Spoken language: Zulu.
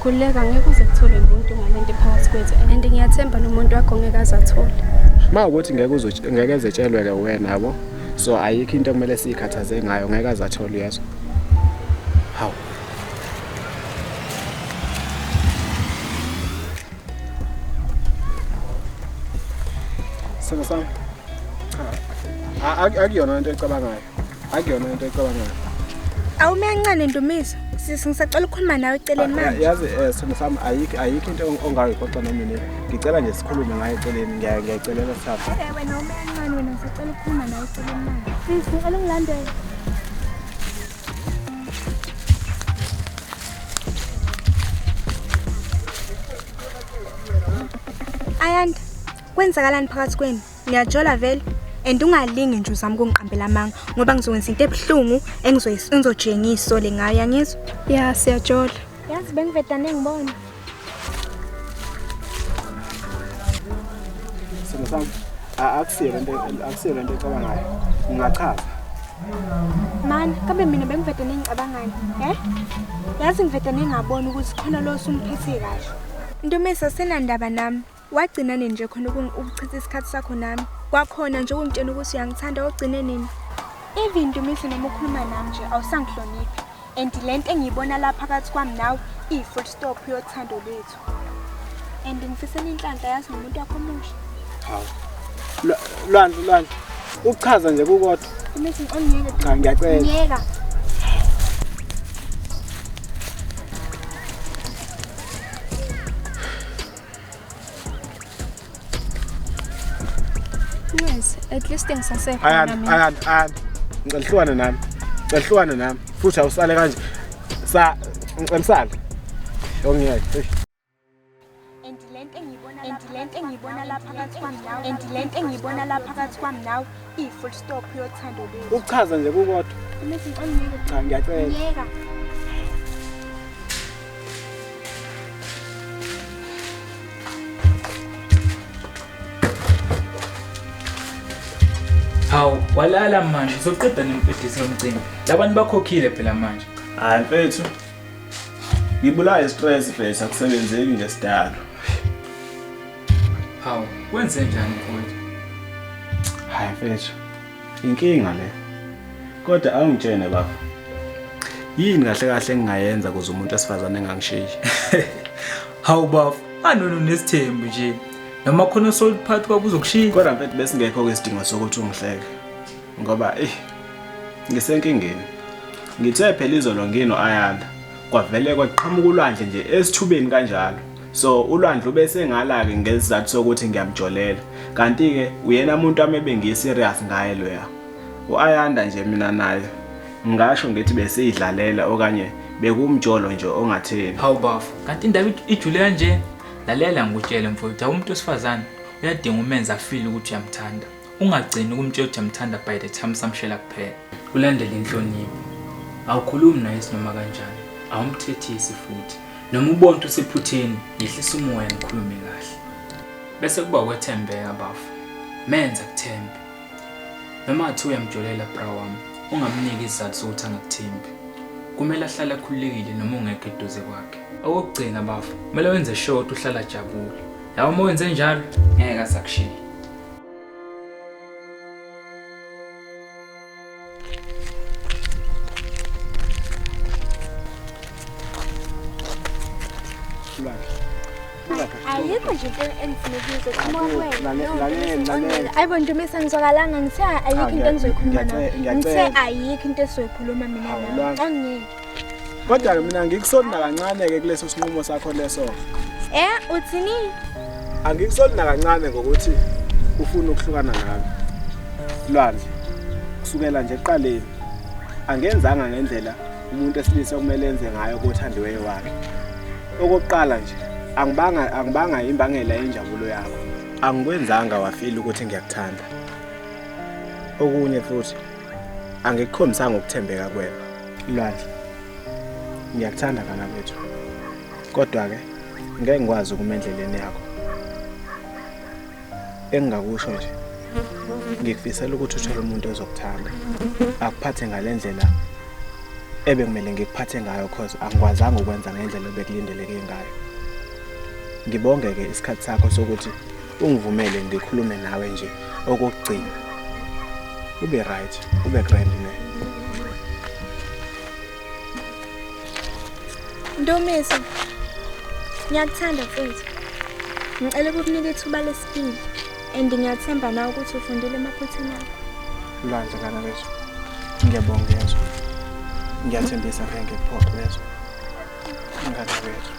Khuleka ngeke uze kuthole umuntu ngalento phakathi kwethu and ngiyathemba nomuntu wakho ngeke azathole. Mawukuthi ngeke ezetshelwe ke wena yabo. So ayikho into ekumele sikhathaze ngayo ngeke azathole yazo. Hawu. Sona. Akuyona into ecabangayo. Akuyona into ecabangayo. Awumencane Ndumiso. Ngisacela ukukhuluma nawe eceleni manje. Yazi sona sami ayikho into ongayixoxa nomini. Ngicela nje sikhulume ngayo eceleni ngiyacelela sithatha. Wena umencane wena ngisacela ukukhuluma nawe eceleni manje. Ngicela ungilandele. Ayanda, kwenzakalani phakathi kwenu? Niyajola vele? And ungalingi nje uzama ukungiqambela amanga ngoba ngizokwenza into ebuhlungu engizojengisa isole ngayo yangizwa? Yeah, siyajola. Yazi bengivedane ngibona. Sona sami akusile into ecabangayo. Ngingachaza. Man, kambe mina bengivedane ngicabangani? Yazi ngivedane ngabona ukuthi khona lo usumphethe kahle. Ntomisa senandaba nami. Wagcina nje khona ukuchitha isikhathi sakho nami. Kwakhona nje ukungitshela ukuthi uyangithanda ogcine nini. Even Ntomisa noma ukhuluma nami nje awusangihloniphi. And lento engiyibona lapha phakathi kwami nawe full stop yothando lethu. And ngifisela inhlanhla yazi nomuntu wakho omusha. Hawu. Lwandle. Ukuchaza nje kukodwa. Ntomisa ngiyeke. Cha ngiyacela. Ngiyeka. Yes, at least ngisasekho nami. Ngicela nami. Futhi awusale kanje. Ngicela. Yongiyeke. And lento engiyibona lapha phakathi kwami nawe full stop yothando lethu. Ukuchaza nje kukodwa. Cha ngiyacela. Ngiyeka. Hawu, walala manje uzoqeda nempedisi yomcimbi. Labantu bakhokhile phela manje. Hayi mfethu. Ngibulawa stress mfethu akusebenzeki ngesidalo. Hawu, kwenze njani mfowethu? Hayi mfethu. Inkinga le. Kodwa awungitshene baba. Yini kahle engingayenza kuze umuntu asifazane engangishiyi? Hawu bafo, anono nesithembu nje. Noma khona soliphathi kwabuzokushiya. Kodwa mfethu bese ngekho kwesidingo sokuthi ungihleke. Ngoba ngisenkingeni. Ngithe phela izolo ngino ayanda. Kwavele kwaqhamuka ulwandle nje esithubeni kanjalo. So ulwandle ubese ngala-ke ngesizathu sokuthi ngiyamjolela. Kanti ke uyena umuntu amebe ngiserious ngaye loya. Uayanda nje mina naye. Ngisho ngithi bese idlalela okanye bekumjolo nje ongatheni. Hawu bafo, kanti indaba ijule kanje. Lalela ngikutshele mfowethu, umuntu osifazane uyadinga umenza feel ukuthi uyamthanda. Ungagcini ukumtshela ukuthi uyamthanda by the time samshela kuphela. Ulandele inhlonipho. Awukhulumi naye noma kanjani. Awumthethisi futhi. Noma ubona ukuthi usephutheni, yehlisa umoya nikhulume kahle. Bese kuba ukwethembeka bafo. Menza kuthembe. Noma athi uyamjolela bra wami, ungamniki isizathu sokuthi angakuthembi. Kumele ahlale akhululekile noma ungekho eduze kwakhe. Okugcina bafo, kumele wenze sure ukuthi uhlala jabule. Yawo uma wenze njalo, ngeke asakushiya. Ayikho nje into engifuna ukuyizwa. Ayibo Ntomisa ngizokalanga ngithe ayikho into engizoyikhuluma nawe. Ngithe ayikho into esizoyikhuluma mina nawe. Angiyeke. Kodwa mina ngikusona kancane ke kuleso sinqumo sakho leso. Uthini? Angikusona kancane ngokuthi ufuna ukuhlukana nami. Lwandle. Kusukela nje eqaleni angenzanga ngendlela umuntu esilisa kumele enze ngayo kothandiweyo wakhe. Okokuqala nje angibanga imbangela yenjabulo yakho. Angikwenzanga wafeel ukuthi ngiyakuthanda. Okunye futhi angikukhombisanga ukuthembeka kwena. Lwandle. Ngiyakuthanda kana bethu. Kodwa ke ngeke ngikwazi ukumendleleni yakho. Engingakusho nje. Ngikufisela ukuthi uthole umuntu ozokuthanda. Akuphathe ngalendlela ebekumele ngikuphathe ngayo cause angikwazanga ukwenza ngendlela obekulindeleke ngayo. Ngibonge-ke isikhathi sakho sokuthi ungivumele ngikhulume nawe nje okugcina. Ube right, ube grand ne. Ntomisi, ngiyakuthanda mfethu. Ngicela ukukunika ithuba lesibili and ngiyathemba na ukuthi ufundile emaphuthini akho. Lwandle kana lezo. Ngiyabonga yezo. Ngiyathembisa ngeke ngikuphokwe yezo. Ngane wethu.